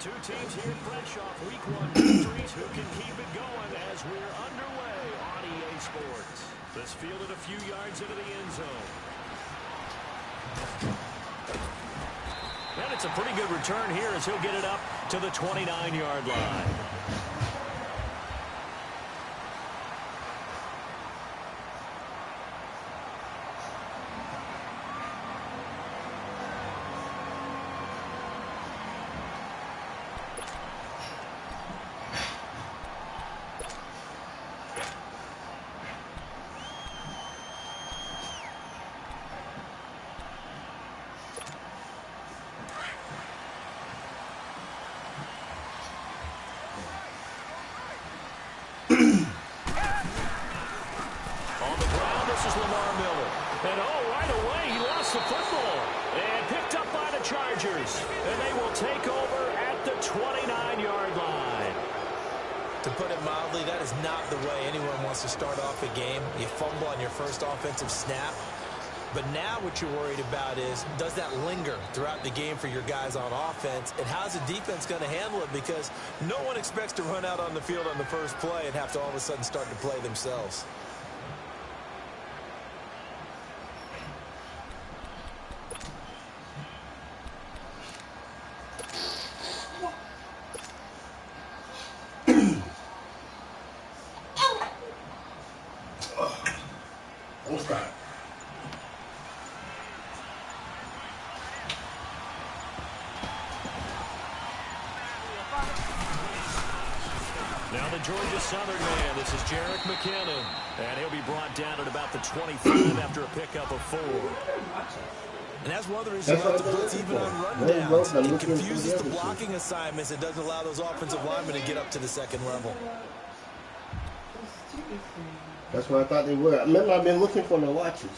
Two teams here fresh off week 1 victories who can keep it going as we're underway on EA Sports. This fielded a few yards into the end zone. And it's a pretty good return here as he'll get it up to the 29-yard line. And they will take over at the 29-yard line. To put it mildly, that is not the way anyone wants to start off a game. You fumble on your first offensive snap. But now what you're worried about is, does that linger throughout the game for your guys on offense? And how's the defense going to handle it? Because no one expects to run out on the field on the first play and have to all of a sudden start to play themselves. Now the Georgia Southern man, this is Jerick McKinnon, and he'll be brought down at about the 25 after a pickup of 4. And that's one of the reasons why the blitz even on rundowns. It confuses the blocking assignments. It doesn't allow those offensive linemen to get up to the second level. That's what I thought they were. Remember, I've been looking for the watches.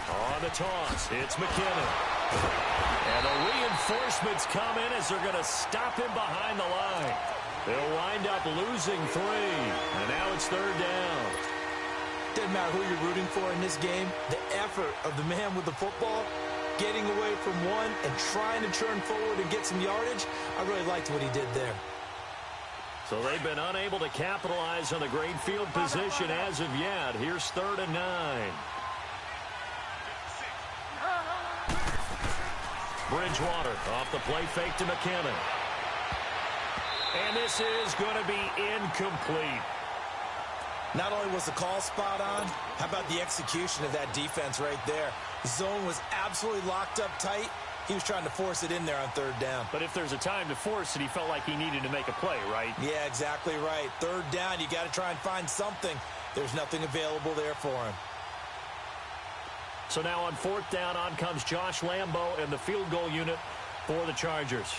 On the toss, it's McKinnon. And the reinforcements come in as they're going to stop him behind the line. They'll wind up losing 3. And now it's 3rd down. Doesn't matter who you're rooting for in this game. The effort of the man with the football, getting away from one and trying to turn forward and get some yardage, I really liked what he did there. So they've been unable to capitalize on the great field position as of yet. Here's 3rd and 9. Bridgewater off the play fake to McKinnon. And this is going to be incomplete. Not only was the call spot on, how about the execution of that defense right there? The zone was absolutely locked up tight. He was trying to force it in there on 3rd down. But if there's a time to force it, he felt like he needed to make a play, right? Yeah, exactly right. 3rd down, you got to try and find something. There's nothing available there for him. So now on 4th down, on comes Josh Lambo and the field goal unit for the Chargers.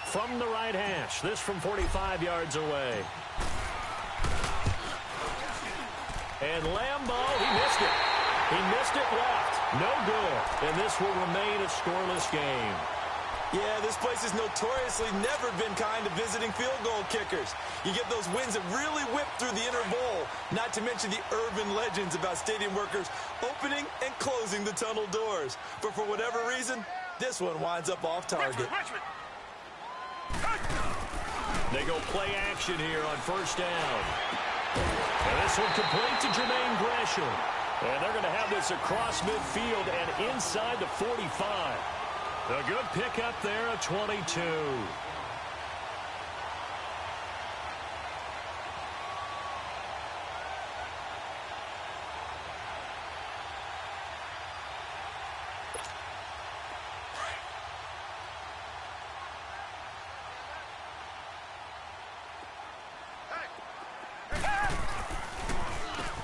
From the right hash, this from 45 yards away. And Lambo, he missed it. He missed it left. No good. And this will remain a scoreless game. Yeah, this place has notoriously never been kind to visiting field goal kickers. You get those wins that really whip through the inner bowl, not to mention the urban legends about stadium workers opening and closing the tunnel doors. But for whatever reason, this one winds up off target. They go play action here on 1st down. And this one complete to Jermaine Gresham. And they're going to have this across midfield and inside the 45. A good pickup there at 22.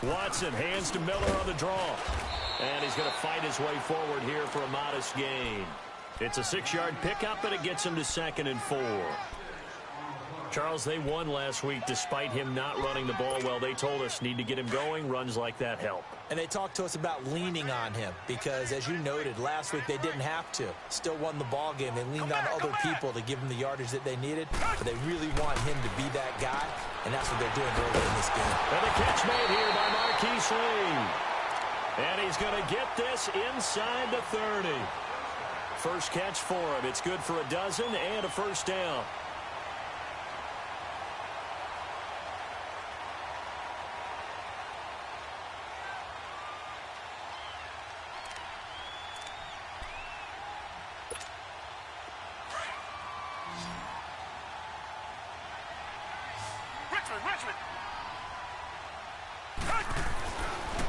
Watson hands to Miller on the draw. And he's going to fight his way forward here for a modest gain. It's a 6-yard pickup, and it gets him to 2nd and 4. Charles, they won last week despite him not running the ball well. They told us need to get him going. Runs like that help. And they talked to us about leaning on him because, as you noted, last week they didn't have to. Still won the ball game. They leaned on other people to give them the yardage that they needed, but they really want him to be that guy, and that's what they're doing early in this game. And the catch made here by Marquise Lee. And he's going to get this inside the 30. First catch for him. It's good for a dozen and a first down.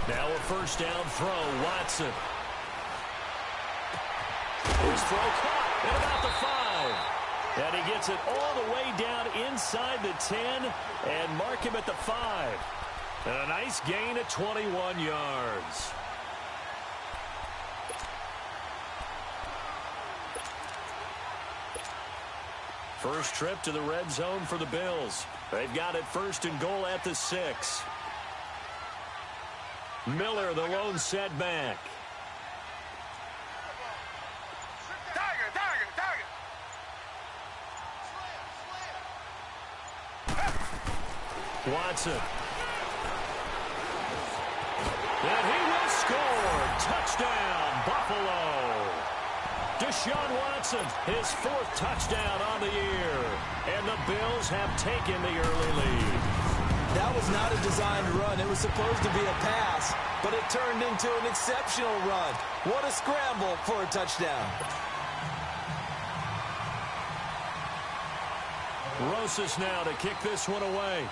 Now a first down throw, Watson. His throw caught at about the 5. And he gets it all the way down inside the 10 and mark him at the 5. And a nice gain of 21 yards. First trip to the red zone for the Bills. They've got it first and goal at the 6. Miller, the lone setback. Watson. And he will score. Touchdown, Buffalo. Deshaun Watson, his 4th touchdown on the year. And the Bills have taken the early lead. That was not a designed run. It was supposed to be a pass, but it turned into an exceptional run. What a scramble for a touchdown. Rosas now to kick this one away.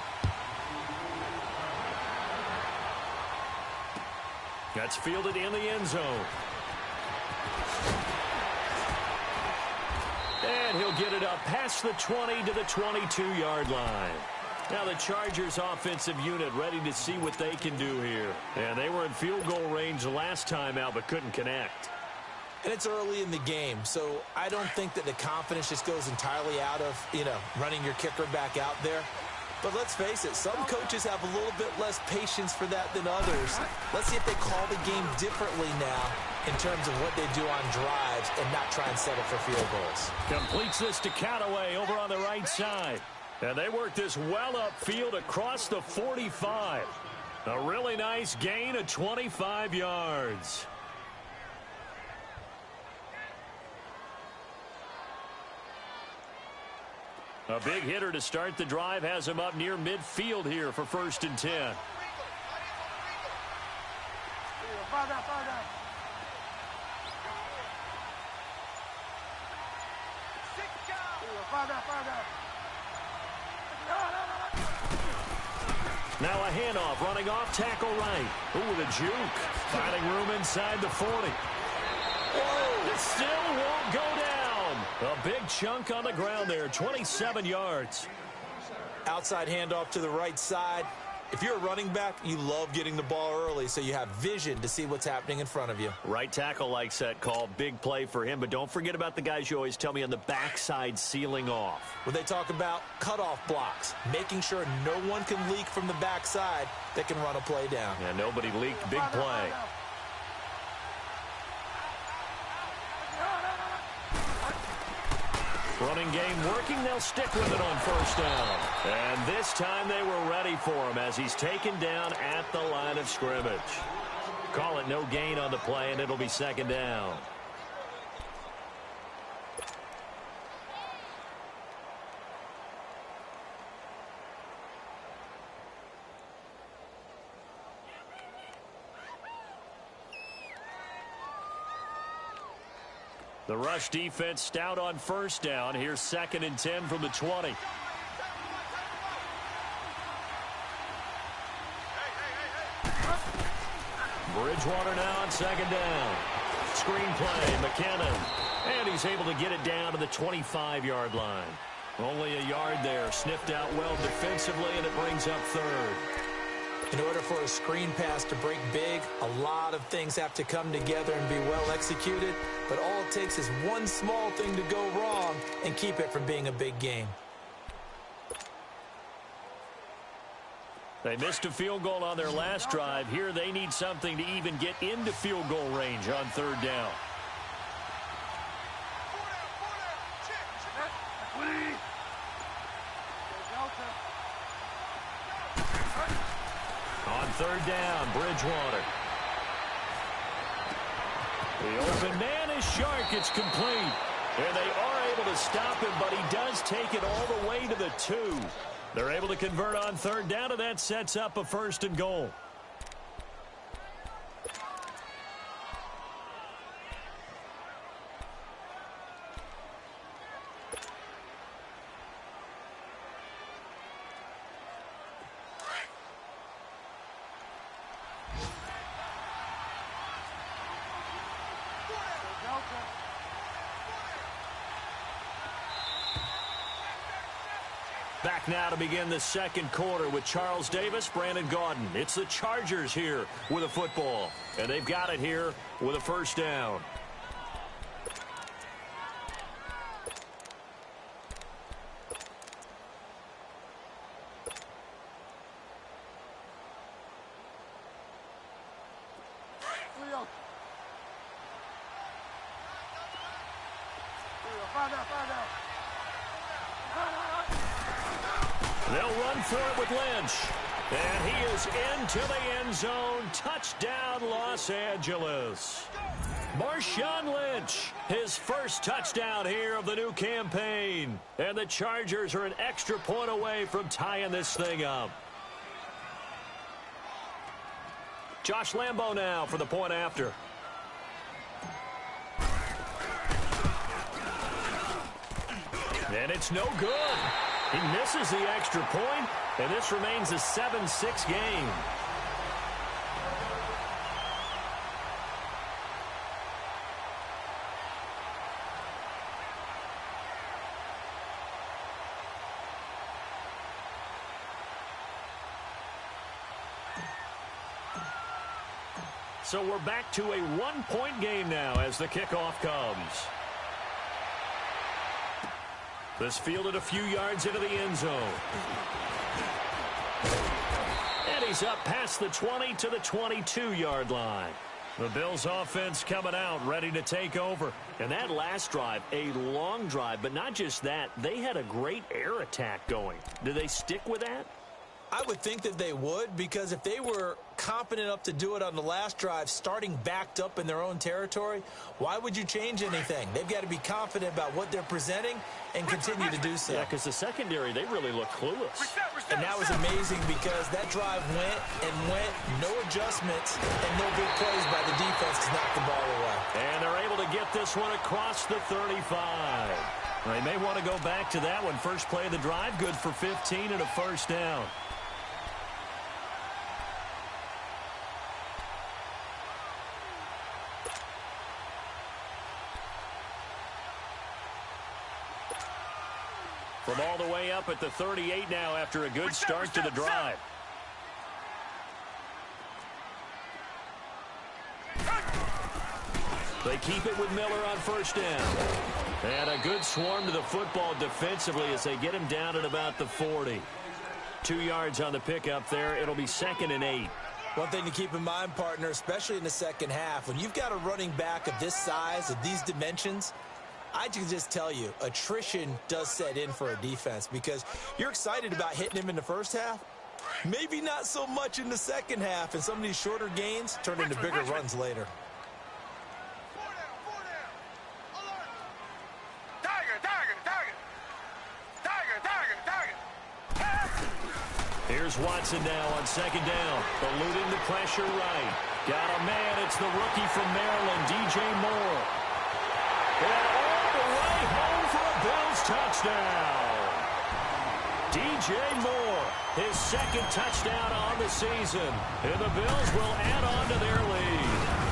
That's fielded in the end zone. And he'll get it up past the 20 to the 22-yard line. Now the Chargers offensive unit ready to see what they can do here. And they were in field goal range last time out but couldn't connect. And it's early in the game, so I don't think that the confidence just goes entirely out of, running your kicker back out there. But let's face it, some coaches have a little bit less patience for that than others. Let's see if they call the game differently now in terms of what they do on drives and not try and settle for field goals. Completes this to Callaway over on the right side. And they work this well upfield across the 45. A really nice gain of 25 yards. A big hitter to start the drive has him up near midfield here for 1st and 10. Now a handoff, running off tackle right. Ooh, with a juke. Finding room inside the 40. Whoa, it still won't go down. A big chunk on the ground there, 27 yards. Outside handoff to the right side. If you're a running back, you love getting the ball early so you have vision to see what's happening in front of you. Right tackle likes that call. Big play for him, but don't forget about the guys you always tell me on the backside sealing off. When they talk about cutoff blocks, making sure no one can leak from the backside that can run a play down. Yeah, nobody leaked. Big play. Running game working. They'll stick with it on 1st down. And this time they were ready for him as he's taken down at the line of scrimmage. Call it no gain on the play, and it'll be 2nd down. The rush defense stout on 1st down. Here's 2nd and 10 from the 20. Bridgewater now on 2nd down. Screen play, McKinnon. And he's able to get it down to the 25-yard line. Only a yard there. Sniffed out well defensively, and it brings up 3rd. In order for a screen pass to break big, a lot of things have to come together and be well executed. But all it takes is one small thing to go wrong and keep it from being a big game. They missed a field goal on their last drive. Here they need something to even get into field goal range on third down. On third down, Bridgewater. The open man is Shark. It's complete. And they are able to stop him, but he does take it all the way to the 2. They're able to convert on third down, and that sets up a 1st and goal. Back now to begin the second quarter with Charles Davis, Brandon Gaudin. It's the Chargers here with a football, and they've got it here with a 1st down. They'll run for it with Lynch. And he is into the end zone. Touchdown, Los Angeles. Marshawn Lynch, his first touchdown here of the new campaign. And the Chargers are an extra point away from tying this thing up. Josh Lambo now for the point after. And it's no good. He misses the extra point, and this remains a 7-6 game. So we're back to a one-point game now as the kickoff comes. This fielded a few yards into the end zone. And he's up past the 20 to the 22-yard line. The Bills offense coming out, ready to take over. And that last drive, a long drive, but not just that. They had a great air attack going. Do they stick with that? I would think that they would, because if they were confident enough to do it on the last drive, starting backed up in their own territory, why would you change anything? They've got to be confident about what they're presenting and continue to do so. Yeah, because the secondary, they really look clueless. And that was amazing because that drive went and went, no adjustments, and no big plays by the defense to knock the ball away. And they're able to get this one across the 35. They may want to go back to that one. First play of the drive, good for 15 and a 1st down. From all the way up at the 38 now after a good start to the drive. They keep it with Miller on 1st down. And a good swarm to the football defensively as they get him down at about the 40. 2 yards on the pickup there. It'll be 2nd and 8. One thing to keep in mind, partner, especially in the second half, when you've got a running back of this size, of these dimensions, I can just tell you, attrition does set in for a defense because you're excited about hitting him in the first half. Maybe not so much in the second half, and some of these shorter gains turn into bigger runs later. Here's Watson now on 2nd down. Eluding the pressure right. Got a man. It's the rookie from Maryland, DJ Moore. And all the way home for a Bills touchdown. DJ Moore, his 2nd touchdown on the season. And the Bills will add on to their lead.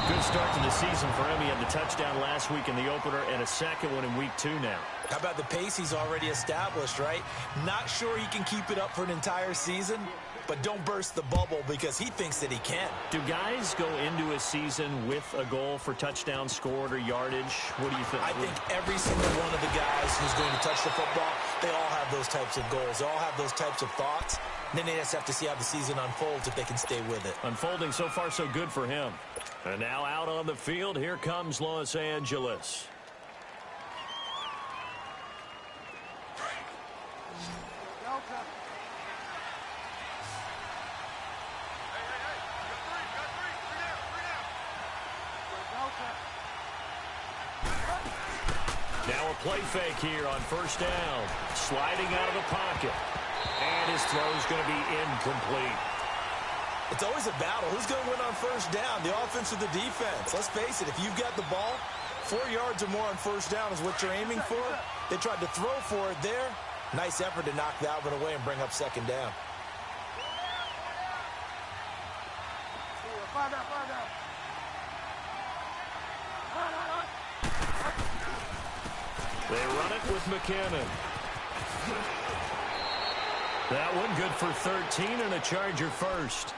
Good start to the season for him. He had the touchdown last week in the opener and a 2nd one in week 2 now. How about the pace he's already established, right? Not sure he can keep it up for an entire season, but don't burst the bubble because he thinks that he can. Do guys go into a season with a goal for touchdown scored or yardage? What do you think? I think every single one of the guys who's going to touch the football, they all have those types of goals. They all have those types of thoughts. Then they just have to see how the season unfolds if they can stay with it. Unfolding so far so good for him. And now out on the field, here comes Los Angeles. Now a play fake here on first down. Sliding out of the pocket. And his throw's going to be incomplete. It's always a battle. Who's going to win on first down, the offense or the defense? Let's face it, if you've got the ball, 4 yards or more on first down is what you're aiming for. They tried to throw for it there. Nice effort to knock that one away and bring up second down. They run it with McKinnon. That one good for 13 and a Charger first.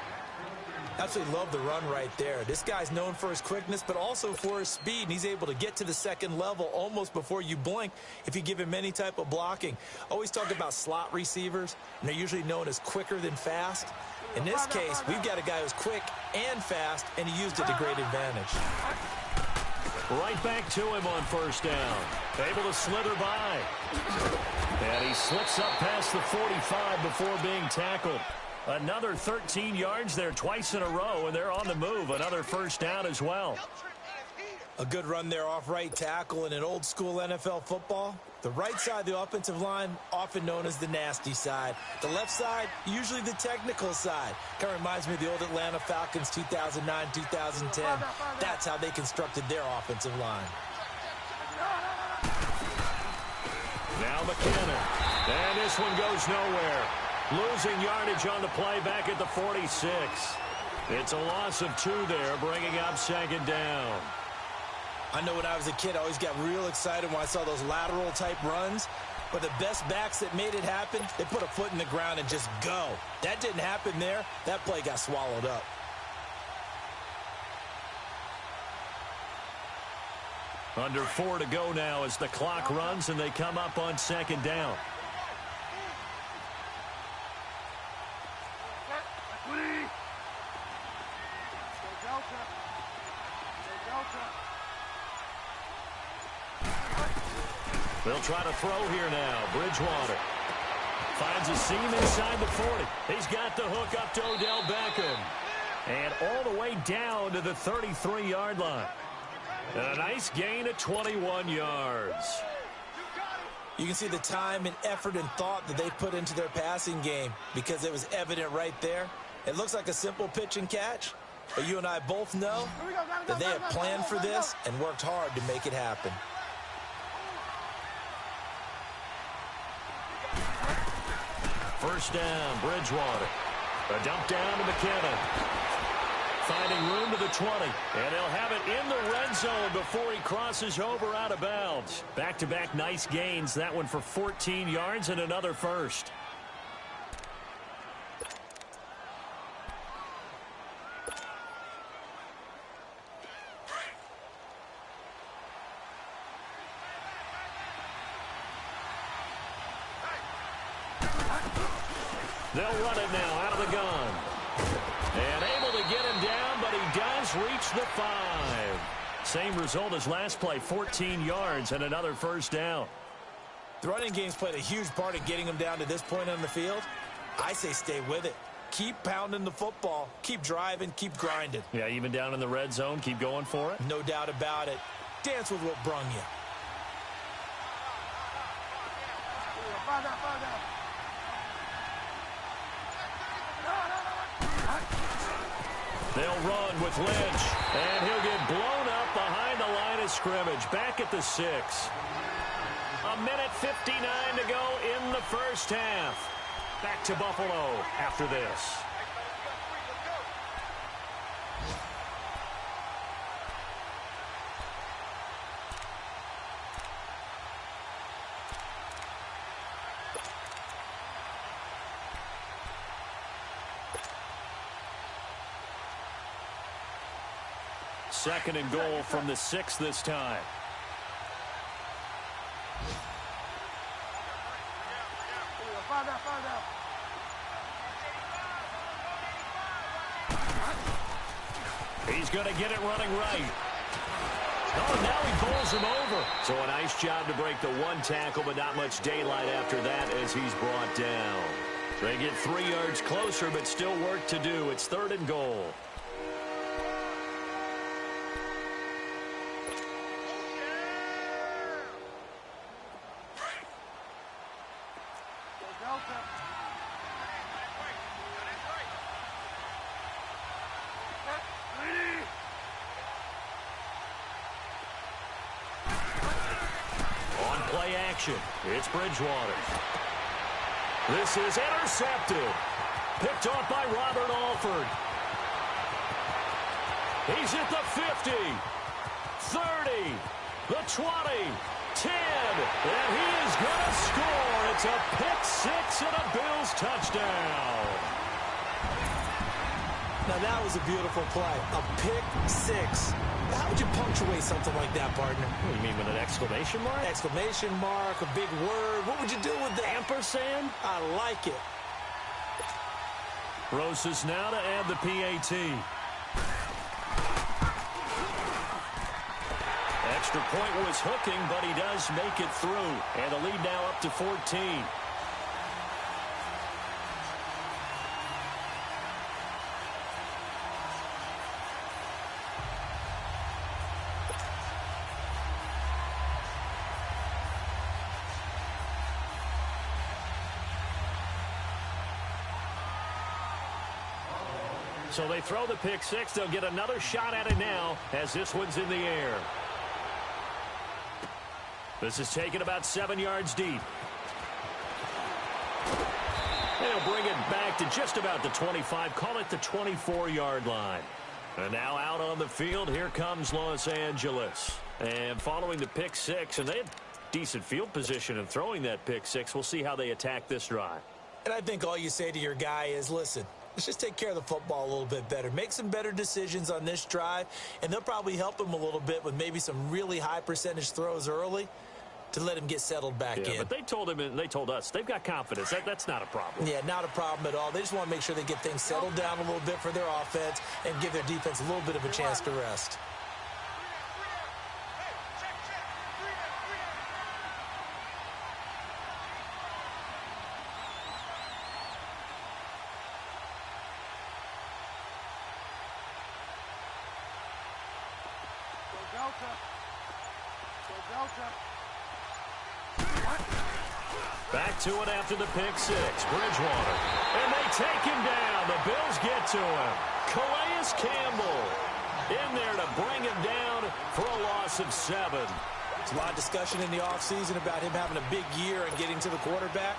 Absolutely love the run right there. This guy's known for his quickness, but also for his speed. And he's able to get to the second level almost before you blink if you give him any type of blocking. Always talk about slot receivers, and they're usually known as quicker than fast. In this case, we've got a guy who's quick and fast, and he used it to great advantage. Right back to him on first down. Able to slither by. And he slips up past the 45 before being tackled. Another 13 yards there twice in a row, and they're on the move. Another first down as well. A good run there off right tackle in an old school NFL football. The right side of the offensive line, often known as the nasty side. The left side, usually the technical side. Kind of reminds me of the old Atlanta Falcons 2009-2010. That's how they constructed their offensive line. Now McKinnon. And this one goes nowhere. Losing yardage on the play back at the 46. It's a loss of 2 there, bringing up second down. I know when I was a kid, I always got real excited when I saw those lateral-type runs. But the best backs that made it happen, they put a foot in the ground and just go. That didn't happen there. That play got swallowed up. Under 4 to go now as the clock runs and they come up on second down. They'll try to throw here now. Bridgewater finds a seam inside the 40. He's got the hook up to Odell Beckham. And all the way down to the 33-yard line. And a nice gain of 21 yards. You can see the time and effort and thought that they put into their passing game because it was evident right there. It looks like a simple pitch and catch, but you and I both know that they have planned for this and worked hard to make it happen. First down, Bridgewater. A dump down to McKinnon. Finding room to the 20. And they'll have it in the red zone before he crosses over out of bounds. Back-to-back nice gains. That one for 14 yards and another first. They'll run it now out of the gun. And able to get him down, but he does reach the 5. Same result as last play, 14 yards and another first down. The running game's played a huge part in getting him down to this point on the field. I say stay with it. Keep pounding the football. Keep driving. Keep grinding. Yeah, even down in the red zone, keep going for it. No doubt about it. Dance with what brung you. They'll run with Lynch, and he'll get blown up behind the line of scrimmage, back at the 6. A minute 59 to go in the first half. Back to Buffalo after this. Second and goal from the 6 this time. He's going to get it running right. Oh, now he bowls him over. So a nice job to break the one tackle, but not much daylight after that as he's brought down. They get 3 yards closer, but still work to do. It's 3rd and goal. It's Bridgewater. This is intercepted. Picked off by Robert Alford. He's at the 50, 30, the 20, 10, and he is going to score. It's a pick-6 and a Bills touchdown. Now, that was a beautiful play. A pick-6. How would you punctuate something like that, partner? What do you mean, with an exclamation mark? Exclamation mark, a big word. What would you do with the ampersand? I like it. Rosas now to add the PAT. Extra point was hooking, but he does make it through. And the lead now up to 14. So they throw the pick-6. They'll get another shot at it now as this one's in the air. This is taken about 7 yards deep. They'll bring it back to just about the 25. Call it the 24-yard line. And now out on the field, here comes Los Angeles. And following the pick-6, and they had decent field position in throwing that pick-6. We'll see how they attack this drive. And I think all you say to your guy is, listen, let's just take care of the football a little bit better. Make some better decisions on this drive, and they'll probably help him a little bit with maybe some really high percentage throws early to let him get settled back in. But they told him and they told us they've got confidence. That's not a problem. Yeah, not a problem at all. They just want to make sure they get things settled down a little bit for their offense and give their defense a little bit of a chance to rest. Back to it after the pick-6. Bridgewater. And they take him down. The Bills get to him. Calais Campbell in there to bring him down for a loss of 7. There's a lot of discussion in the offseason about him having a big year and getting to the quarterback.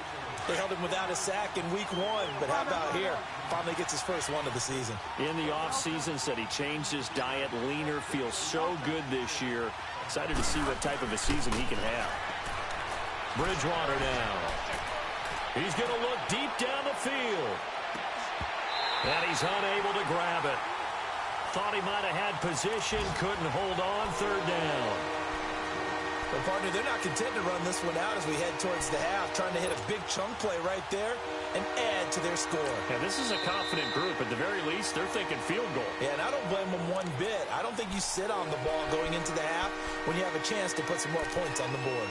They held him without a sack in week 1, but how about here? Finally gets his first one of the season. In the offseason, said he changed his diet, leaner, feels so good this year. Excited to see what type of a season he can have. Bridgewater now. He's going to look deep down the field. And he's unable to grab it. Thought he might have had position, couldn't hold on, 3rd down. But, partner, they're not content to run this one out as we head towards the half, trying to hit a big chunk play right there and add to their score. Yeah, this is a confident group. At the very least, they're thinking field goal. Yeah, and I don't blame them one bit. I don't think you sit on the ball going into the half when you have a chance to put some more points on the board.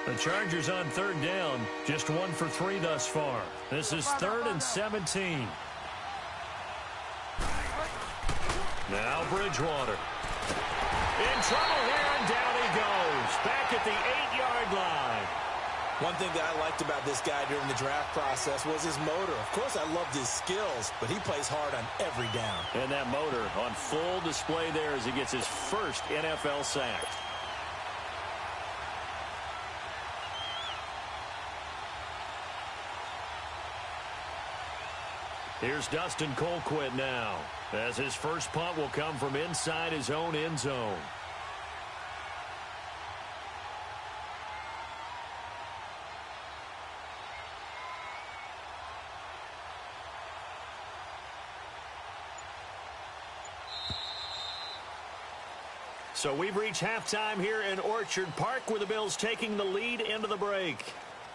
The Chargers on 3rd down, just 1 for 3 thus far. This is 3rd and 17. Now Bridgewater. In trouble here, and down he goes. Back at the 8-yard line. One thing that I liked about this guy during the draft process was his motor. Of course, I loved his skills, but he plays hard on every down. And that motor on full display there as he gets his first NFL sack. Here's Dustin Colquitt now, as his first punt will come from inside his own end zone. So we've reached halftime here in Orchard Park, with the Bills taking the lead into the break.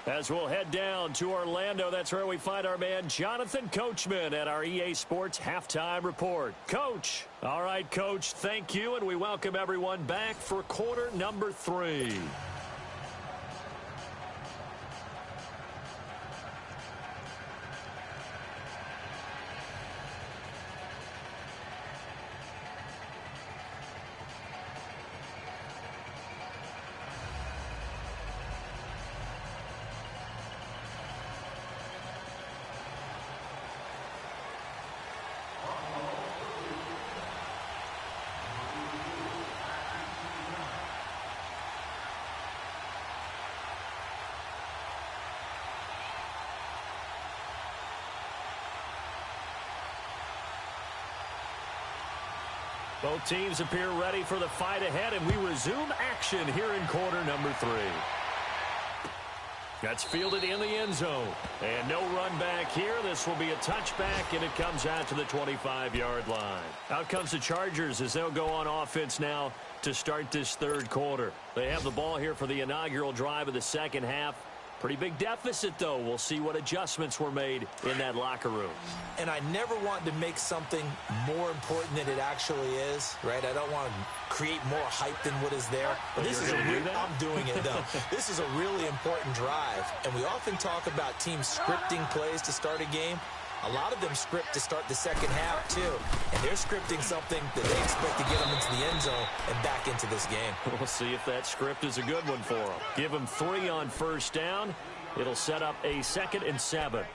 As we'll head down to Orlando, that's where we find our man Jonathan Coachman at our EA Sports Halftime Report. Coach. All right, Coach, thank you, and we welcome everyone back for quarter number 3. Both teams appear ready for the fight ahead, and we resume action here in quarter number 3. That's fielded in the end zone. And no run back here. This will be a touchback, and it comes out to the 25-yard line. Out comes the Chargers as they'll go on offense now to start this third quarter. They have the ball here for the inaugural drive of the second half. Pretty big deficit, though. We'll see what adjustments were made in that locker room. And I never want to make something more important than it actually is, right? I don't want to create more hype than what is there. But this is I'm doing it, though. This is a really important drive. And we often talk about teams scripting plays to start a game. A lot of them script to start the second half, too. And they're scripting something that they expect to get them into the end zone and back into this game. We'll see if that script is a good one for them. Give them 3 on first down. It'll set up a 2nd and 7.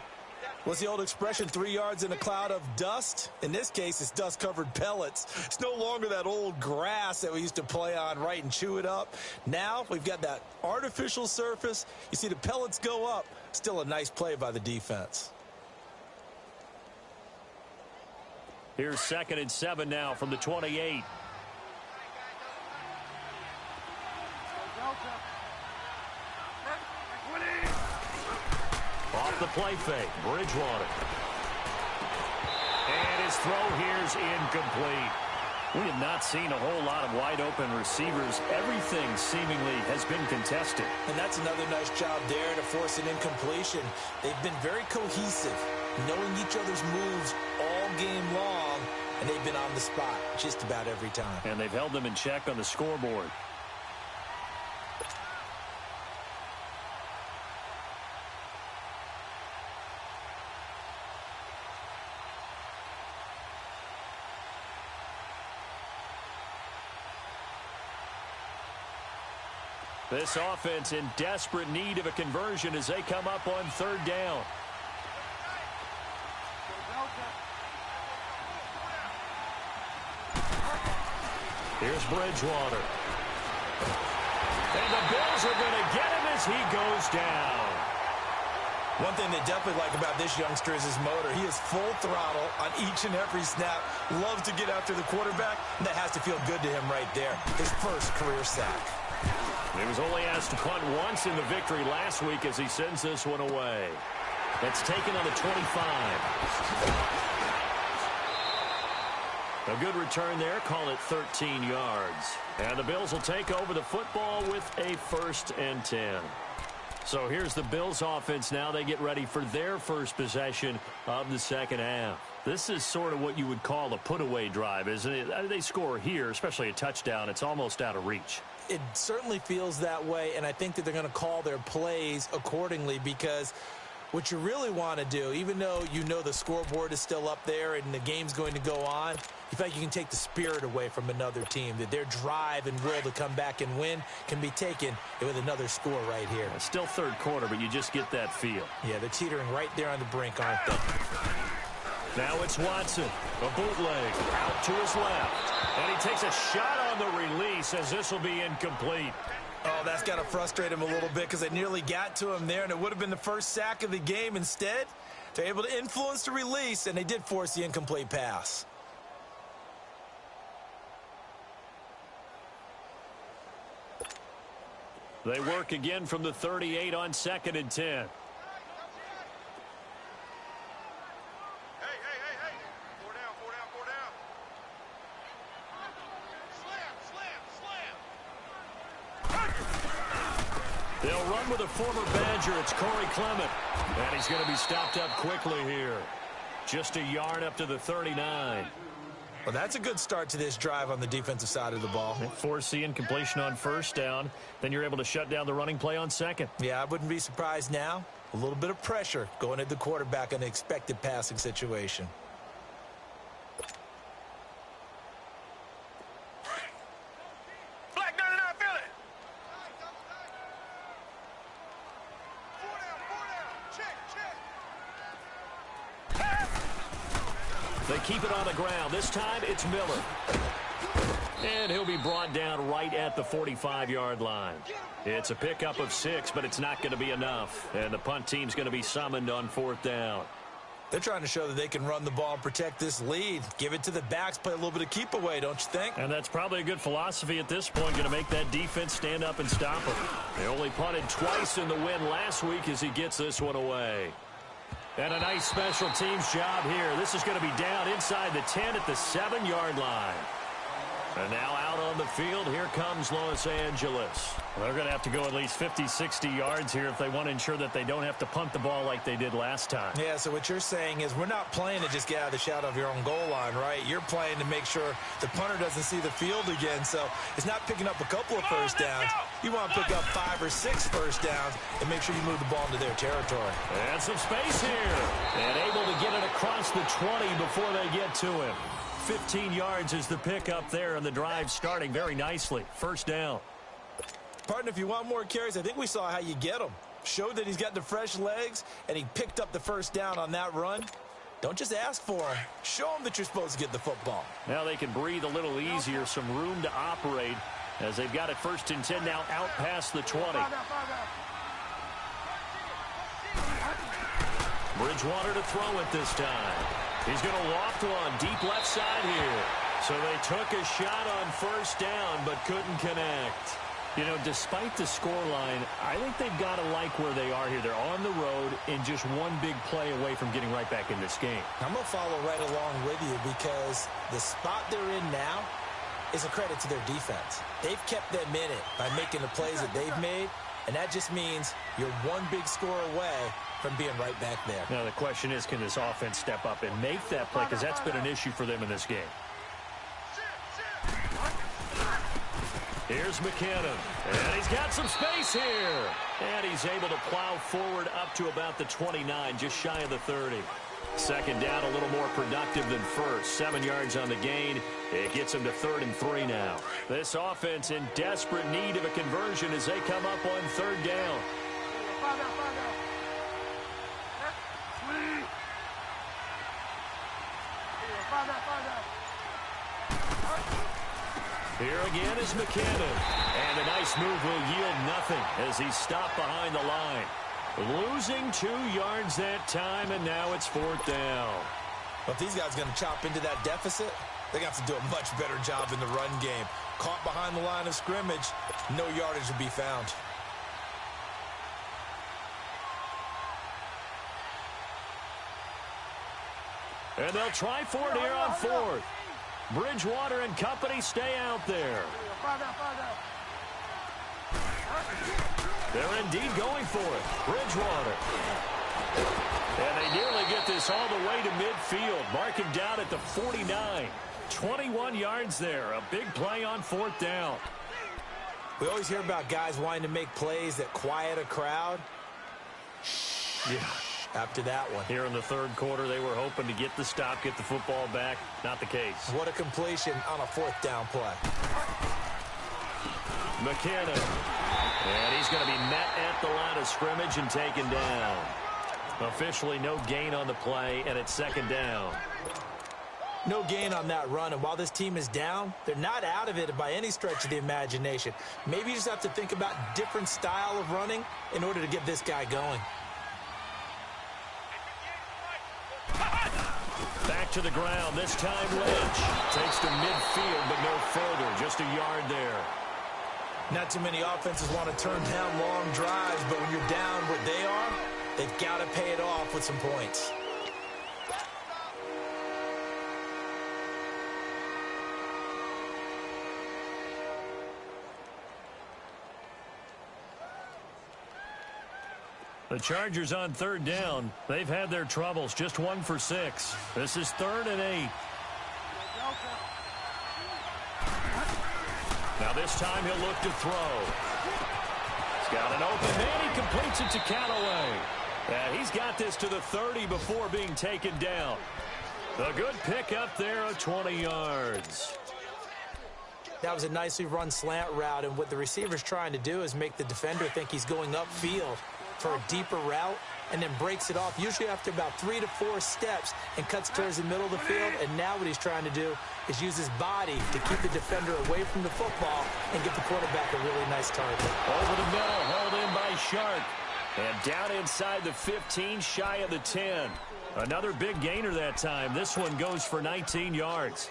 What's the old expression, 3 yards in a cloud of dust? In this case, it's dust-covered pellets. It's no longer that old grass that we used to play on, right, and chew it up. Now we've got that artificial surface. You see the pellets go up. Still a nice play by the defense. Here's 2nd and 7 now from the 28. Off the play fake, Bridgewater. And his throw here's incomplete. We have not seen a whole lot of wide-open receivers. Everything seemingly has been contested. And that's another nice job there to force an incompletion. They've been very cohesive, knowing each other's moves all game long, and they've been on the spot just about every time. And they've held them in check on the scoreboard. This offense in desperate need of a conversion as they come up on 3rd down. Here's Bridgewater. And the Bills are going to get him as he goes down. One thing they definitely like about this youngster is his motor. He is full throttle on each and every snap. Loves to get after the quarterback, and that has to feel good to him right there. His first career sack. He was only asked to punt once in the victory last week as he sends this one away. That's taken on the 25. A good return there. Call it 13 yards. And the Bills will take over the football with a 1st and 10. So here's the Bills offense now. They get ready for their first possession of the second half. This is sort of what you would call a put-away drive, isn't it? They score here, especially a touchdown. It's almost out of reach. It certainly feels that way, and I think that they're going to call their plays accordingly because what you really want to do, even though you know the scoreboard is still up there and the game's going to go on, you feel like you can take the spirit away from another team, that their drive and will to come back and win can be taken with another score right here. It's still 3rd quarter, but you just get that feel. Yeah, they're teetering right there on the brink, aren't they? Now it's Watson, a bootleg, out to his left. And he takes a shot on the release as this will be incomplete. Oh, that's got to frustrate him a little bit because they nearly got to him there, and it would have been the first sack of the game. Instead, they're able to influence the release, and they did force the incomplete pass. They work again from the 38 on 2nd and 10. They'll run with a former Badger. It's Corey Clement. And he's going to be stopped up quickly here. Just a yard up to the 39. Well, that's a good start to this drive on the defensive side of the ball. Foreseeing completion on first down. Then you're able to shut down the running play on second. Yeah, I wouldn't be surprised now. A little bit of pressure going at the quarterback in an expected passing situation. They keep it on the ground. This time it's Miller. And he'll be brought down right at the 45-yard line. It's a pickup of 6, but it's not going to be enough. And the punt team's going to be summoned on 4th down. They're trying to show that they can run the ball and protect this lead. Give it to the backs, play a little bit of keep away, don't you think? And that's probably a good philosophy at this point, going to make that defense stand up and stop them. They only punted twice in the win last week as he gets this one away. And a nice special teams job here. This is going to be down inside the 10 at the 7-yard line. And now out on the field, here comes Los Angeles. Well, they're going to have to go at least 50, 60 yards here if they want to ensure that they don't have to punt the ball like they did last time. Yeah, so what you're saying is we're not playing to just get out of the shadow of your own goal line, right? You're playing to make sure the punter doesn't see the field again. So it's not picking up a couple of first downs. You want to pick up 5 or 6 first downs and make sure you move the ball into their territory. And some space here. And able to get it across the 20 before they get to him. 15 yards is the pickup there, and the drive starting very nicely. First down. Partner, if you want more carries, I think we saw how you get them. Showed that he's got the fresh legs, and he picked up the first down on that run. Don't just ask for him. Show him that you're supposed to get the football. Now they can breathe a little easier, some room to operate as they've got it 1st and 10 now out past the 20. Bridgewater to throw it this time. He's going to loft one deep left side here. So they took a shot on first down but couldn't connect. You know, despite the scoreline, I think they've got to like where they are here. They're on the road and just one big play away from getting right back in this game. I'm going to follow right along with you because the spot they're in now is a credit to their defense. They've kept them in it by making the plays that they've made, and that just means you're one big score away from being right back there. Now the question is, can this offense step up and make that play? Because that's been an issue for them in this game. Here's McKinnon. And he's got some space here. And he's able to plow forward up to about the 29, just shy of the 30. Second down, a little more productive than first. 7 yards on the gain. It gets him to 3rd and 3 now. This offense in desperate need of a conversion as they come up on 3rd down. Here again is McKinnon. And a nice move will yield nothing as he's stopped behind the line. Losing 2 yards that time, and now it's 4th down. Well, if these guys are going to chop into that deficit, they got to do a much better job in the run game. Caught behind the line of scrimmage, no yardage to be found. And they'll try for it here on 4th. Bridgewater and company stay out there. They're indeed going for it. Bridgewater. And they nearly get this all the way to midfield. Mark him down at the 49. 21 yards there. A big play on 4th down. We always hear about guys wanting to make plays that quiet a crowd. Yeah. After that one. Here in the 3rd quarter, they were hoping to get the stop, get the football back. Not the case. What a completion on a 4th down play. McKinnon. And he's going to be met at the line of scrimmage and taken down. Officially no gain on the play, and it's 2nd down. No gain on that run, and while this team is down, they're not out of it by any stretch of the imagination. Maybe you just have to think about different style of running in order to get this guy going. Back to the ground, this time Lynch. Takes to midfield, but no further, just a yard there. Not too many offenses want to turn down long drives, but when you're down where they are, they've got to pay it off with some points. The Chargers on third down. They've had their troubles, just 1 for 6. This is 3rd and 8. Now this time he'll look to throw. He's got an open man. He completes it to Callaway. He's got this to the 30 before being taken down. A good pickup there of 20 yards. That was a nicely run slant route, and what the receiver's trying to do is make the defender think he's going upfield for a deeper route and then breaks it off, usually after about 3 to 4 steps, and cuts towards the middle of the field. And now what he's trying to do is use his body to keep the defender away from the football and give the quarterback a really nice target. Over the middle, held in by Shark. And down inside the 15, shy of the 10. Another big gainer that time. This one goes for 19 yards.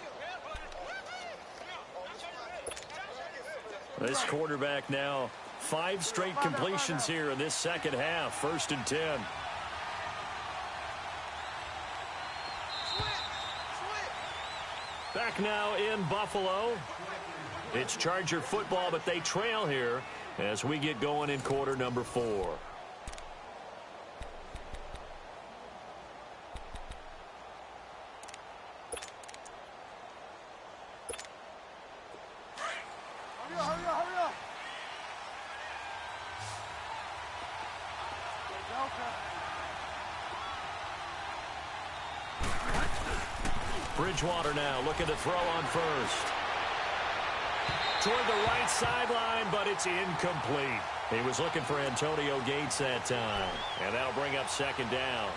This quarterback now 5 straight completions here in this second half. 1st and 10. Back now in Buffalo. It's Charger football, but they trail here as we get going in quarter number 4. Bridgewater now looking to throw on first. Toward the right sideline, but it's incomplete. He was looking for Antonio Gates that time. And that'll bring up 2nd down.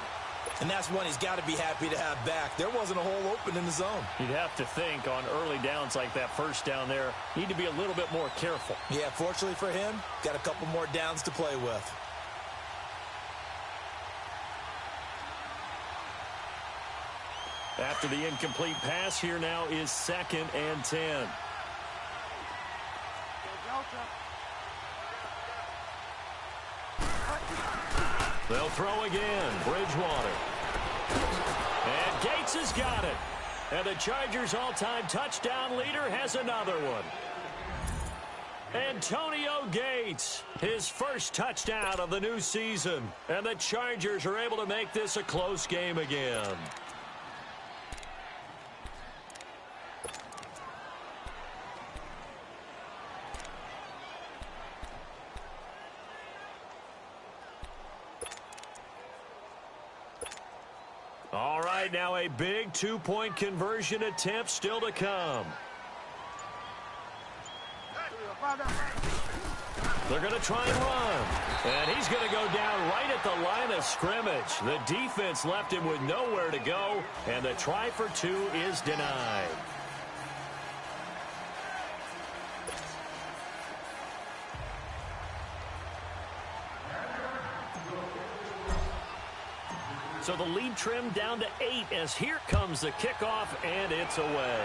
And that's one he's got to be happy to have back. There wasn't a hole open in the zone. You'd have to think on early downs like that first down there, need to be a little bit more careful. Yeah, fortunately for him, got a couple more downs to play with. After the incomplete pass, here now is 2nd and 10. They'll throw again. Bridgewater. And Gates has got it. And the Chargers' all-time touchdown leader has another one. Antonio Gates, his first touchdown of the new season. And the Chargers are able to make this a close game again. All right, now a big 2-point conversion attempt still to come. They're going to try and run. And he's going to go down right at the line of scrimmage. The defense left him with nowhere to go, and the try for 2 is denied. So the lead trimmed down to 8 as here comes the kickoff, and it's away.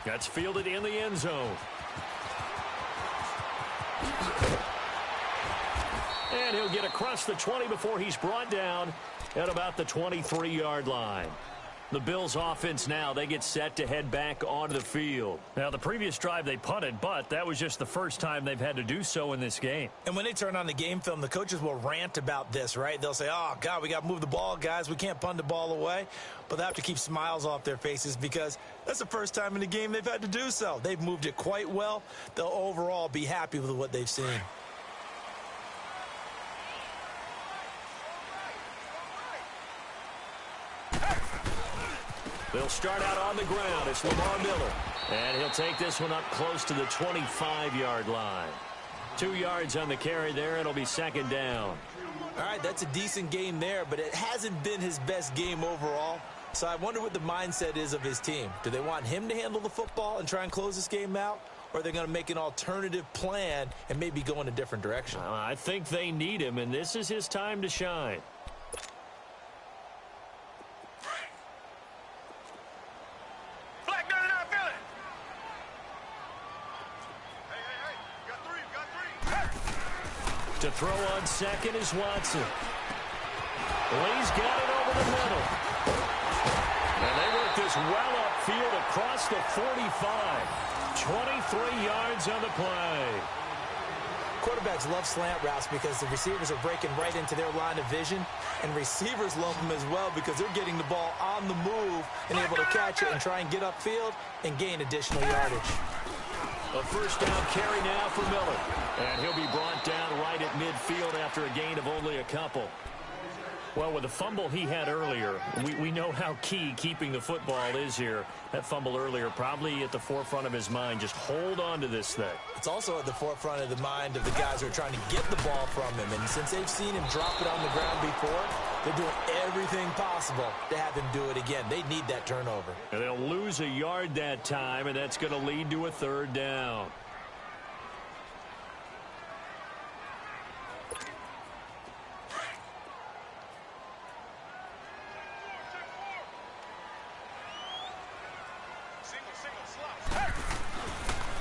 That's fielded in the end zone. And he'll get across the 20 before he's brought down at about the 23-yard line. The Bills offense now, they get set to head back onto the field. Now, the previous drive they punted, but that was just the first time they've had to do so in this game. And when they turn on the game film, the coaches will rant about this, right? They'll say, oh, God, we got to move the ball, guys. We can't punt the ball away. But they have to keep smiles off their faces because that's the first time in the game they've had to do so. They've moved it quite well. They'll overall be happy with what they've seen. They'll start out on the ground. It's Lamar Miller. And he'll take this one up close to the 25-yard line. 2 yards on the carry there. It'll be 2nd down. All right, that's a decent game there, but it hasn't been his best game overall. So I wonder what the mindset is of his team. Do they want him to handle the football and try and close this game out? Or are they going to make an alternative plan and maybe go in a different direction? I think they need him, and this is his time to shine. To throw on second is Watson. Lee's got it over the middle. And they work this well upfield across the 45. 23 yards on the play. Quarterbacks love slant routes because the receivers are breaking right into their line of vision, and receivers love them as well because they're getting the ball on the move and able to catch it and try and get upfield and gain additional yardage. A first down carry now for Miller. And he'll be brought down right at midfield after a gain of only a couple. Well, with the fumble he had earlier, we know how key keeping the football is here. That fumble earlier probably at the forefront of his mind. Just hold on to this thing. It's also at the forefront of the mind of the guys who are trying to get the ball from him. And since they've seen him drop it on the ground before, they're doing everything possible to have him do it again. They need that turnover. And they'll lose a yard that time, and that's going to lead to a third down.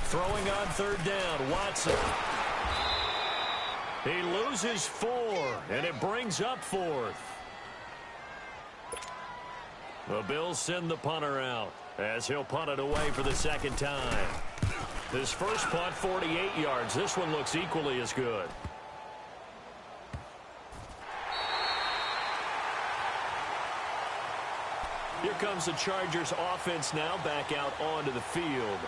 Throwing on third down, Watson. He loses 4, and it brings up 4th. The Bills send the punter out as he'll punt it away for the second time. His first punt, 48 yards. This one looks equally as good. Here comes the Chargers offense now back out onto the field.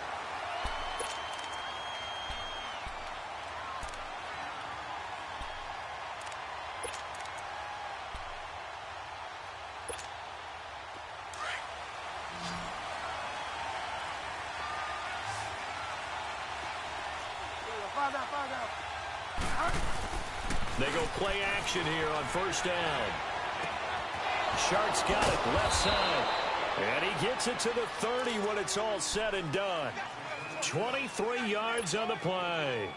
They go play action here on first down. Shark's got it left side. And he gets it to the 30 when it's all said and done. 23 yards on the play.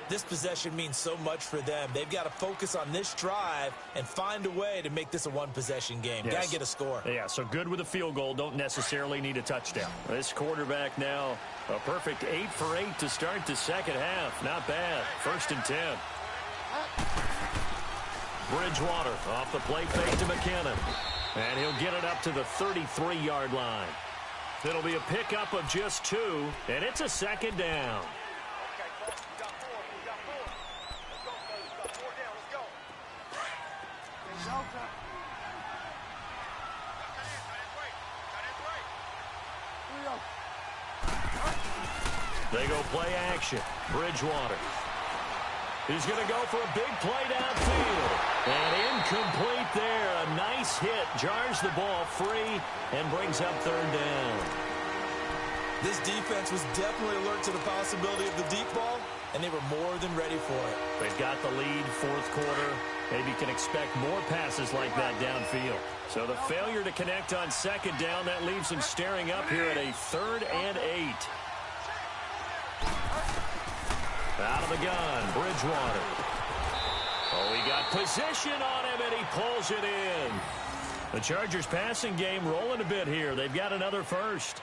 This possession means so much for them. They've got to focus on this drive and find a way to make this a one-possession game. Yes. Got to get a score. Yeah, so good with a field goal. Don't necessarily need a touchdown. This quarterback now, a perfect 8 for 8 to start the second half. Not bad. 1st and 10. Bridgewater off the play fake to McKinnon. And he'll get it up to the 33-yard line. It'll be a pickup of just 2, and it's a second down. They go play action. Bridgewater. He's going to go for a big play downfield. And incomplete there. A nice hit. Jars the ball free and brings up third down. This defense was definitely alert to the possibility of the deep ball, and they were more than ready for it. They've got the lead, 4th quarter. Maybe can expect more passes like that downfield. So the failure to connect on second down, that leaves them staring up here at a 3rd and 8. Out of the gun, Bridgewater. Oh, he got position on him, and he pulls it in. The Chargers passing game rolling a bit here. They've got another first.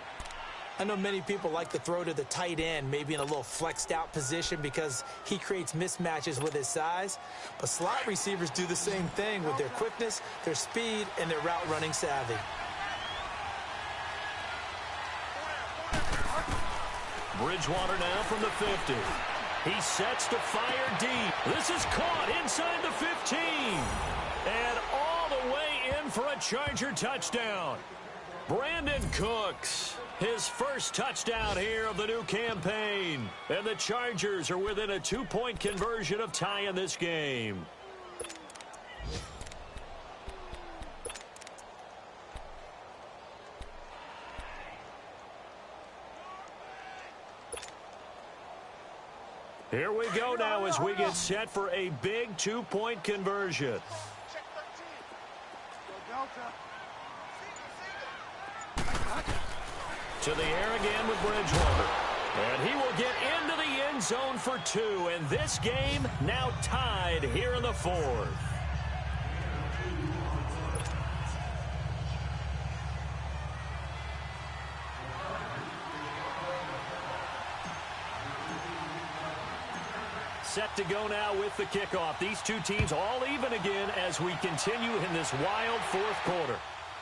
I know many people like to throw to the tight end, maybe in a little flexed out position because he creates mismatches with his size. But slot receivers do the same thing with their quickness, their speed, and their route running savvy. Bridgewater now from the 50. He sets to fire deep. This is caught inside the 15. And all the way in for a Charger touchdown. Brandon Cooks, his first touchdown here of the new campaign. And the Chargers are within a 2-point conversion of tying this game. Here we go now as we get set for a big 2-point conversion. To the air again with Bridgewater. And he will get into the end zone for 2. And this game now tied here in the 4th. Set to go now with the kickoff. These two teams all even again as we continue in this wild 4th quarter.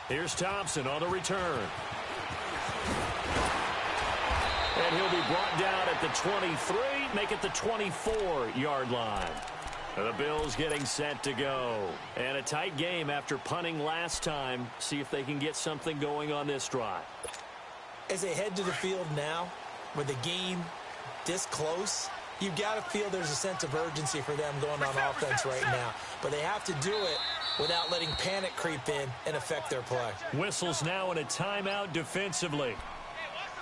Here's Thompson on the return. And he'll be brought down at the 23, make it the 24-yard line. The Bills getting set to go. And a tight game after punting last time. See if they can get something going on this drive. As they head to the field now, with the game this close, you've got to feel there's a sense of urgency for them going on offense right now. But they have to do it without letting panic creep in and affect their play. Whistles now in a timeout defensively.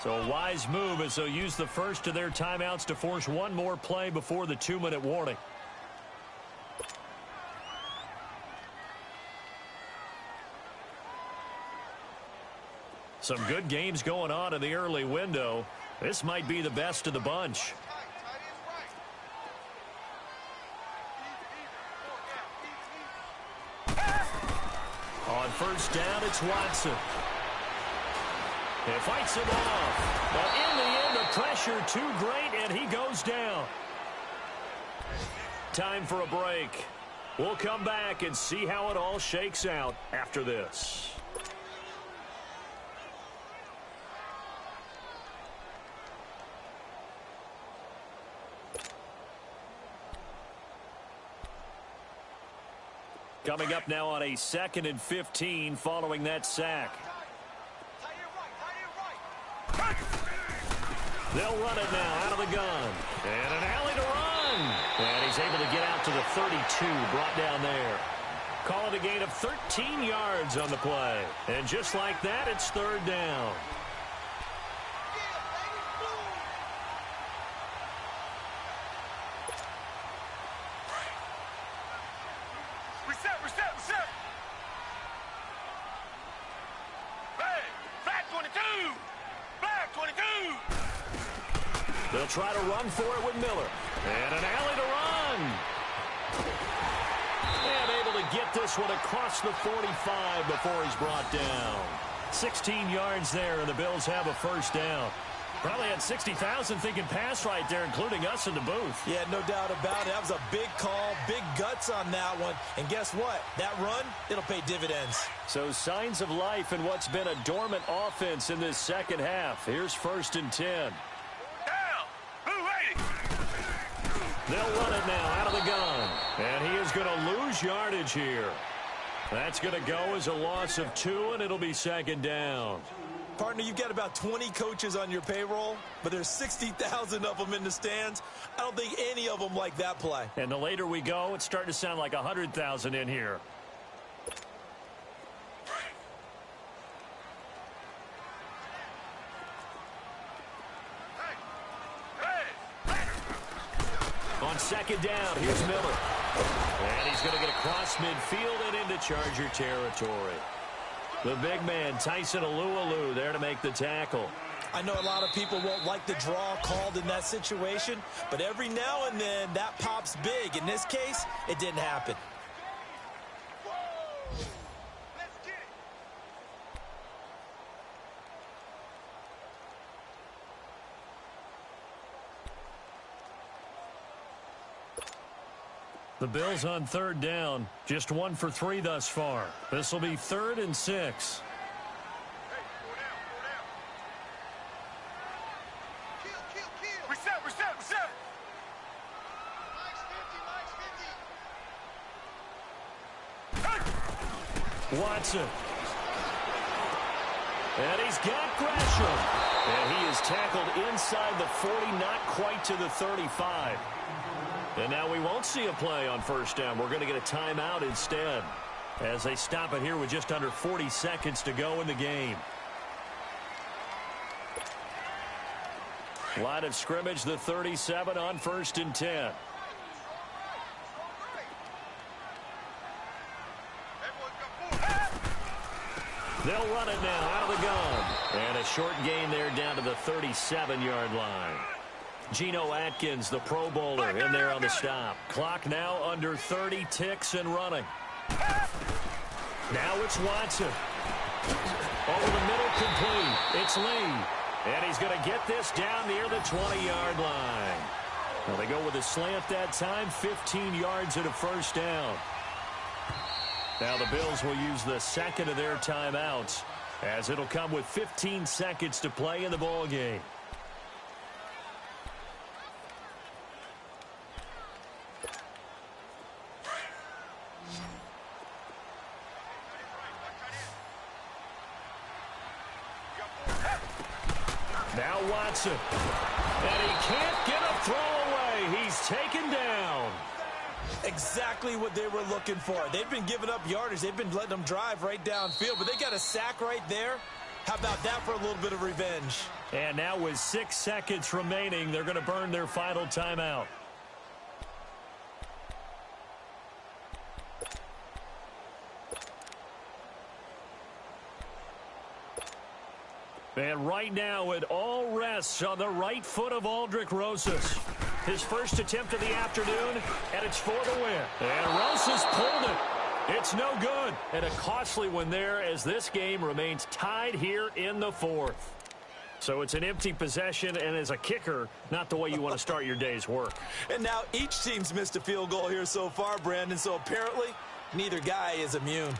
So a wise move as they'll use the first of their timeouts to force one more play before the 2-minute warning. Some good games going on in the early window. This might be the best of the bunch. On first down, it's Watson. He fights him off. But in the end, the pressure too great, and he goes down. Time for a break. We'll come back and see how it all shakes out after this. Coming up now on a 2nd and 15 following that sack. They'll run it now out of the gun. And an alley to run. And he's able to get out to the 32, brought down there. Call it a gain of 13 yards on the play. And just like that, it's 3rd down. They'll try to run for it with Miller. And an alley to run. And able to get this one across the 45 before he's brought down. 16 yards there, and the Bills have a first down. Probably had 60,000 thinking pass right there, including us in the booth. Yeah, no doubt about it. That was a big call, big guts on that one. And guess what? That run, it'll pay dividends. So signs of life in what's been a dormant offense in this second half. Here's 1st and 10. They'll run it now out of the gun. And he is going to lose yardage here. That's going to go as a loss of 2, and it'll be 2nd down. Partner, you've got about 20 coaches on your payroll, but there's 60,000 of them in the stands. I don't think any of them like that play. And the later we go, it's starting to sound like 100,000 in here. On 2nd down, here's Miller. And he's going to get across midfield and into Charger territory. The big man, Tyson Alualu, there to make the tackle. I know a lot of people won't like the draw called in that situation, but every now and then that pops big. In this case, it didn't happen. The Bills on 3rd down, just 1 for 3 thus far. This will be 3rd and 6. Reset. Watson. And he's got Gresham. And he is tackled inside the 40, not quite to the 35. And now we won't see a play on 1st down. We're going to get a timeout instead as they stop it here with just under 40 seconds to go in the game. Line of scrimmage, the 37 on 1st and 10. They'll run it now out of the gun. And a short gain there down to the 37-yard line. Geno Atkins, the Pro Bowler, in there on the stop. Clock now under 30 ticks and running. Now it's Watson. Over the middle, complete. It's Lee. And he's going to get this down near the 20-yard line. Well, they go with a slant that time, 15 yards and a first down. Now the Bills will use the 2nd of their timeouts as it'll come with 15 seconds to play in the ball game. Watson. And he can't get a throw away. He's taken down. Exactly what they were looking for. They've been giving up yardage. They've been letting them drive right downfield, but they got a sack right there. How about that for a little bit of revenge? And now with 6 seconds remaining, they're going to burn their final timeout. And right now, it all rests on the right foot of Aldrick Rosas. His first attempt of the afternoon, and it's for the win. And Rosas pulled it. It's no good. And a costly one there as this game remains tied here in the 4th. So it's an empty possession, and as a kicker, not the way you want to start your day's work. And now each team's missed a field goal here so far, Brandon, so apparently neither guy is immune.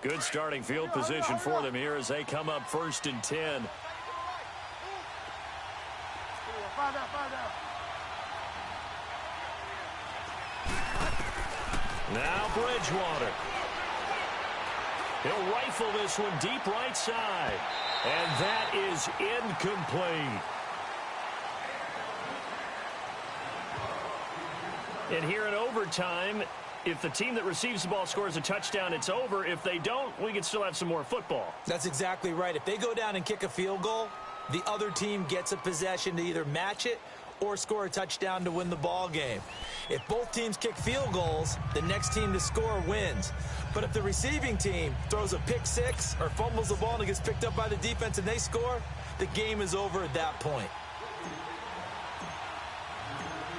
Good starting field position for them here as they come up 1st and 10. Now Bridgewater. He'll rifle this one deep right side. And that is incomplete. And here in overtime, if the team that receives the ball scores a touchdown, it's over. If they don't, we can still have some more football. That's exactly right. If they go down and kick a field goal, the other team gets a possession to either match it or score a touchdown to win the ball game. If both teams kick field goals, the next team to score wins. But if the receiving team throws a pick six or fumbles the ball and it gets picked up by the defense and they score, the game is over at that point.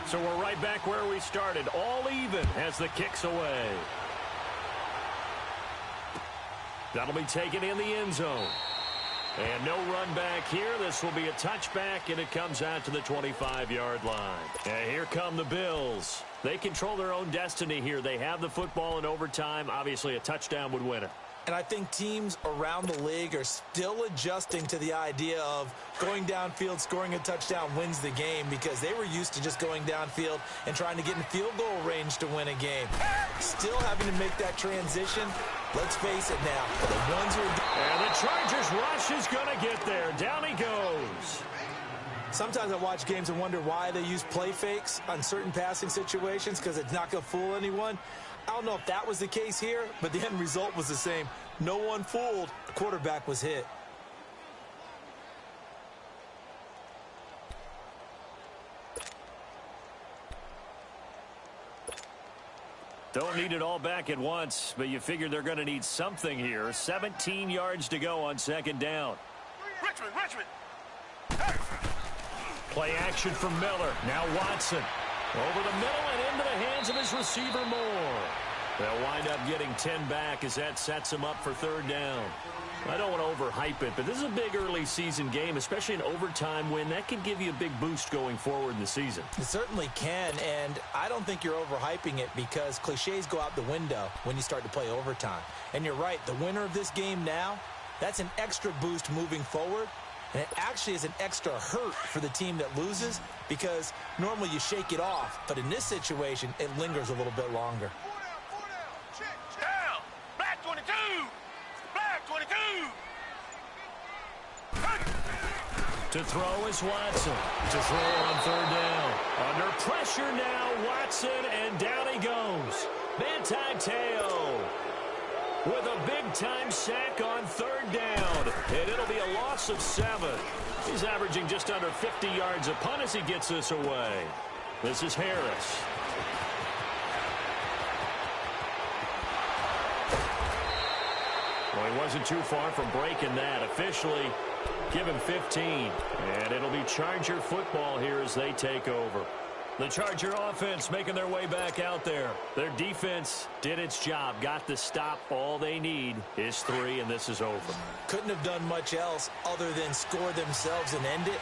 So we're right back where we started, all even as the kick's away. That'll be taken in the end zone. And no run back here. This will be a touchback, and it comes out to the 25-yard line. And here come the Bills. They control their own destiny here. They have the football in overtime. Obviously, a touchdown would win it. And I think teams around the league are still adjusting to the idea of going downfield, scoring a touchdown wins the game, because they were used to just going downfield and trying to get in field goal range to win a game. Still having to make that transition. Let's face it now. The ones who are... And the Chargers rush is going to get there. Down he goes. Sometimes I watch games and wonder why they use play fakes on certain passing situations, because it's not going to fool anyone. I don't know if that was the case here, but the end result was the same. No one fooled. The quarterback was hit. Don't need it all back at once, but you figure they're going to need something here. 17 yards to go on 2nd down. Richmond. Play action from Miller. Now Watson. Over the middle and into the hands of his receiver Moore. They'll wind up getting 10 back as that sets them up for 3rd down. I don't want to overhype it, but this is a big early season game, especially an overtime win. That can give you a big boost going forward in the season. It certainly can, and I don't think you're overhyping it, because cliches go out the window when you start to play overtime. And you're right, the winner of this game now, that's an extra boost moving forward. And it actually is an extra hurt for the team that loses, because normally you shake it off. But in this situation, it lingers a little bit longer. Down. Black 22. Black 22. To throw is Watson. To throw on 3rd down. Under pressure now, Watson, and down he goes. Manti Te'o with a big-time sack on 3rd down. And it'll be a loss of 7. He's averaging just under 50 yards a punt as he gets this away. This is Harris. Well, he wasn't too far from breaking that. Officially, give him 15. And it'll be Charger football here as they take over. The Charger offense making their way back out there. Their defense did its job, got the stop. All they need is 3, and this is over. Couldn't have done much else other than score themselves and end it.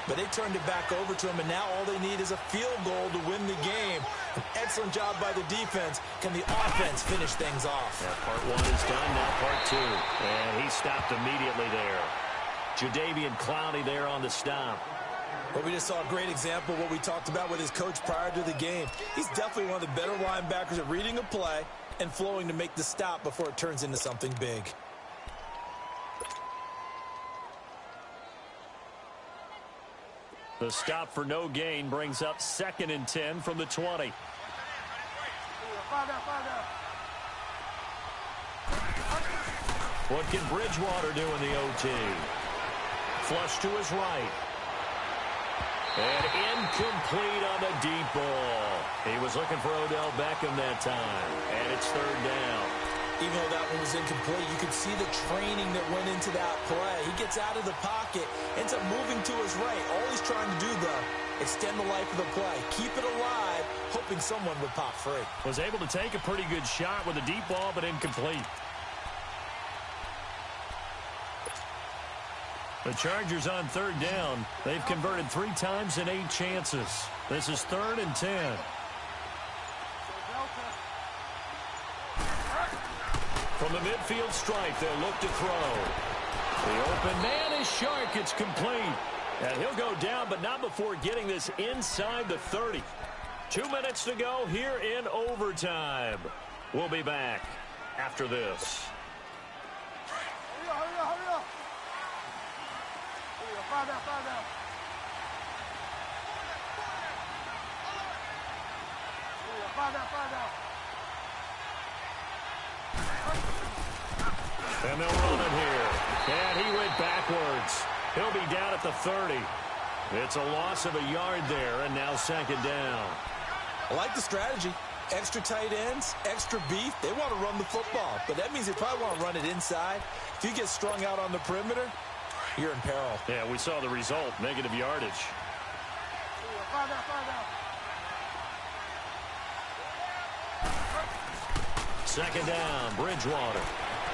But they turned it back over to them, and now all they need is a field goal to win the game. An excellent job by the defense. Can the offense finish things off? Yeah, part 1 is done, now part 2. And he stopped immediately there. Jadeveon Clowney there on the stop. Well, we just saw a great example of what we talked about with his coach prior to the game. He's definitely one of the better linebackers at reading a play, and flowing to make the stop before it turns into something big. The stop for no gain brings up 2nd and 10 from the 20. What can Bridgewater do in the OT? Flush to his right. And incomplete on the deep ball. He was looking for Odell Beckham that time. And it's 3rd down. Even though that one was incomplete, you could see the training that went into that play. He gets out of the pocket, ends up moving to his right. All he's trying to do, though, extend the life of the play. Keep it alive, hoping someone would pop free. Was able to take a pretty good shot with a deep ball, but incomplete. The Chargers on 3rd down. They've converted 3 times in 8 chances. This is 3rd and 10. From the midfield stripe, they'll look to throw. The open man is Shark. It's complete. And he'll go down, but not before getting this inside the 30. 2 minutes to go here in overtime. We'll be back after this. And they'll run it here. And he went backwards. He'll be down at the 30. It's a loss of a yard there, and now 2nd down. I like the strategy. Extra tight ends, extra beef. They want to run the football, but that means they probably want to run it inside. If you get strung out on the perimeter, you're in peril. Yeah, we saw the result, negative yardage. Second down, Bridgewater.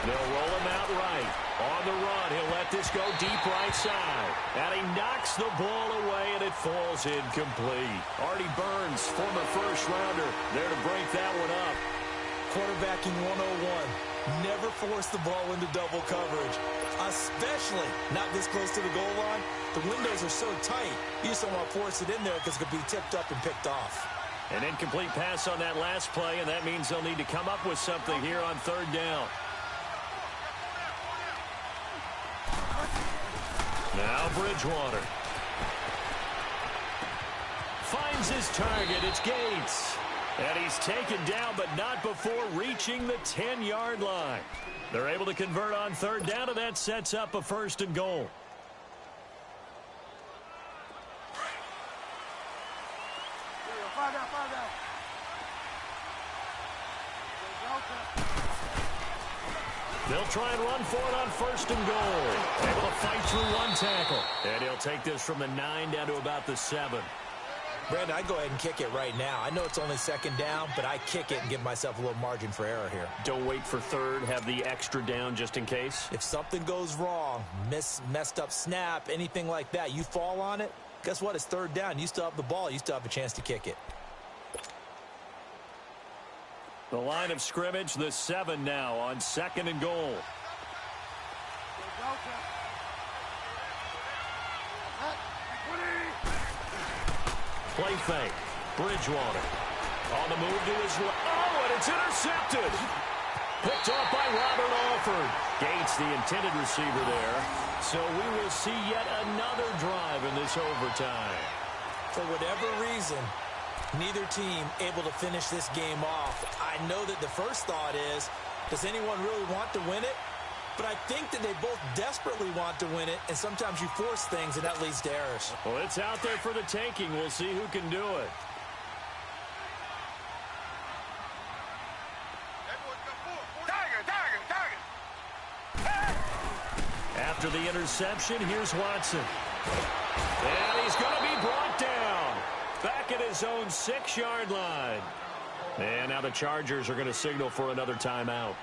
They'll roll him out right. On the run, he'll let this go deep right side. And he knocks the ball away, and it falls incomplete. Artie Burns, former first-rounder, there to break that one up. Quarterbacking 101. Never force the ball into double coverage, especially not this close to the goal line. The windows are so tight, you just don't want to force it in there because it could be tipped up and picked off. An incomplete pass on that last play, and that means they'll need to come up with something here on 3rd down. Now Bridgewater. Finds his target. It's Gates. And he's taken down, but not before reaching the 10-yard line. They're able to convert on 3rd down, and that sets up a 1st and goal. They'll try and run for it on 1st and goal. Able to fight through one tackle. And he'll take this from the 9 down to about the 7. Brandon, I'd go ahead and kick it right now. I know it's only 2nd down, but I kick it and give myself a little margin for error here. Don't wait for 3rd. Have the extra down just in case. If something goes wrong, messed up snap, anything like that, you fall on it, guess what? It's 3rd down. You still have the ball. You still have a chance to kick it. The line of scrimmage, the 7 now on 2nd and goal. Play fake. Bridgewater. On the move to his left. Oh, and it's intercepted. Picked off by Robert Alford. Gates, the intended receiver there. So we will see yet another drive in this overtime. For whatever reason, neither team able to finish this game off. I know that the first thought is, does anyone really want to win it? But I think that they both desperately want to win it, and sometimes you force things, and that leads to errors. Well, it's out there for the taking. We'll see who can do it. After the interception, here's Watson. And he's going to be brought down. Back at his own 6-yard line. And now the Chargers are going to signal for another timeout.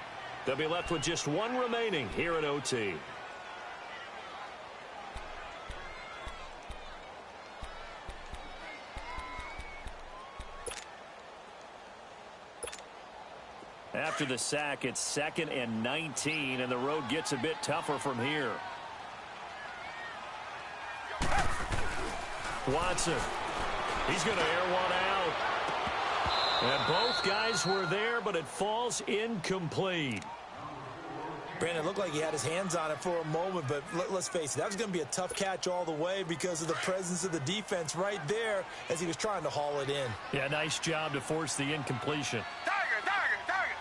They'll be left with just 1 remaining here in OT. After the sack, it's 2nd and 19, and the road gets a bit tougher from here. Watson. He's going to air one out. And both guys were there, but it falls incomplete. Brandon, it looked like he had his hands on it for a moment, but let's face it, that was going to be a tough catch all the way because of the presence of the defense right there as he was trying to haul it in. Yeah, nice job to force the incompletion. Tiger, Tiger, Tiger.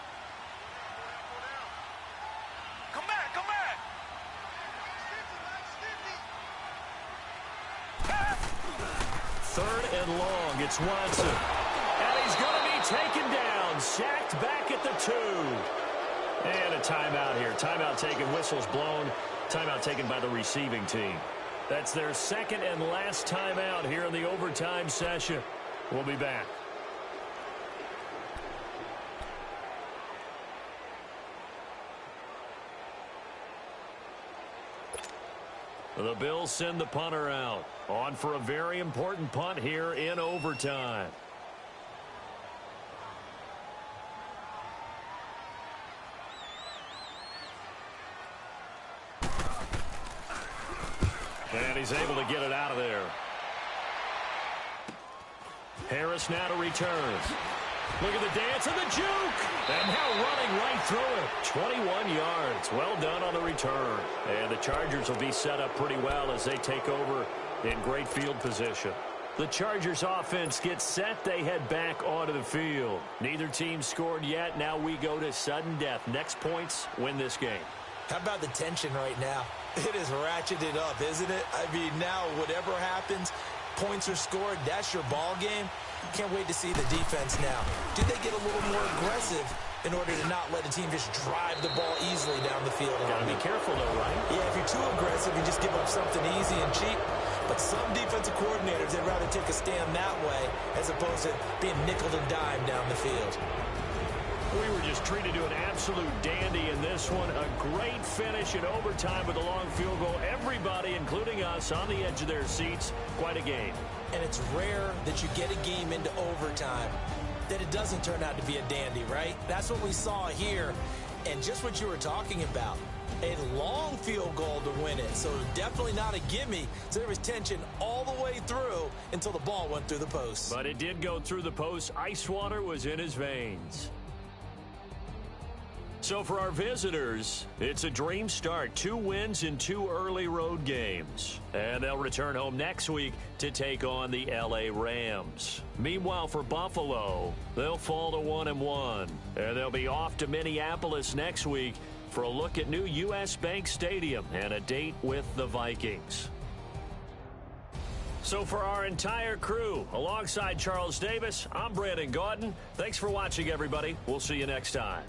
Come back, come back. Third and long, it's Watson. And he's going to be taken down, sacked back at the 2. And a timeout here. Timeout taken, whistles blown. Timeout taken by the receiving team. That's their second and last timeout here in the overtime session. We'll be back. The Bills send the punter out. On for a very important punt here in overtime. And he's able to get it out of there. Harris now to return. Look at the dance and the juke. And now running right through it. 21 yards. Well done on the return. And the Chargers will be set up pretty well as they take over in great field position. The Chargers offense gets set. They head back onto the field. Neither team scored yet. Now we go to sudden death. Next points win this game. How about the tension right now? It is ratcheted up, isn't it? I mean, now whatever happens, points are scored, that's your ball game. Can't wait to see the defense now. Do they get a little more aggressive in order to not let a team just drive the ball easily down the field? Gotta be careful though, right? Yeah, if you're too aggressive, you just give up something easy and cheap. But some defensive coordinators, they'd rather take a stand that way as opposed to being nickel and dime down the field. We were just treated to an absolute dandy in this one. A great finish in overtime with a long field goal. Everybody, including us, on the edge of their seats. Quite a game. And it's rare that you get a game into overtime that it doesn't turn out to be a dandy, right? That's what we saw here. And just what you were talking about. A long field goal to win it. So definitely not a gimme. So there was tension all the way through until the ball went through the post. But it did go through the post. Ice water was in his veins. So for our visitors, it's a dream start. 2 wins in 2 early road games. And they'll return home next week to take on the LA Rams. Meanwhile, for Buffalo, they'll fall to 1-1. And they'll be off to Minneapolis next week for a look at new U.S. Bank Stadium and a date with the Vikings. So for our entire crew, alongside Charles Davis, I'm Brandon Gaudin. Thanks for watching, everybody. We'll see you next time.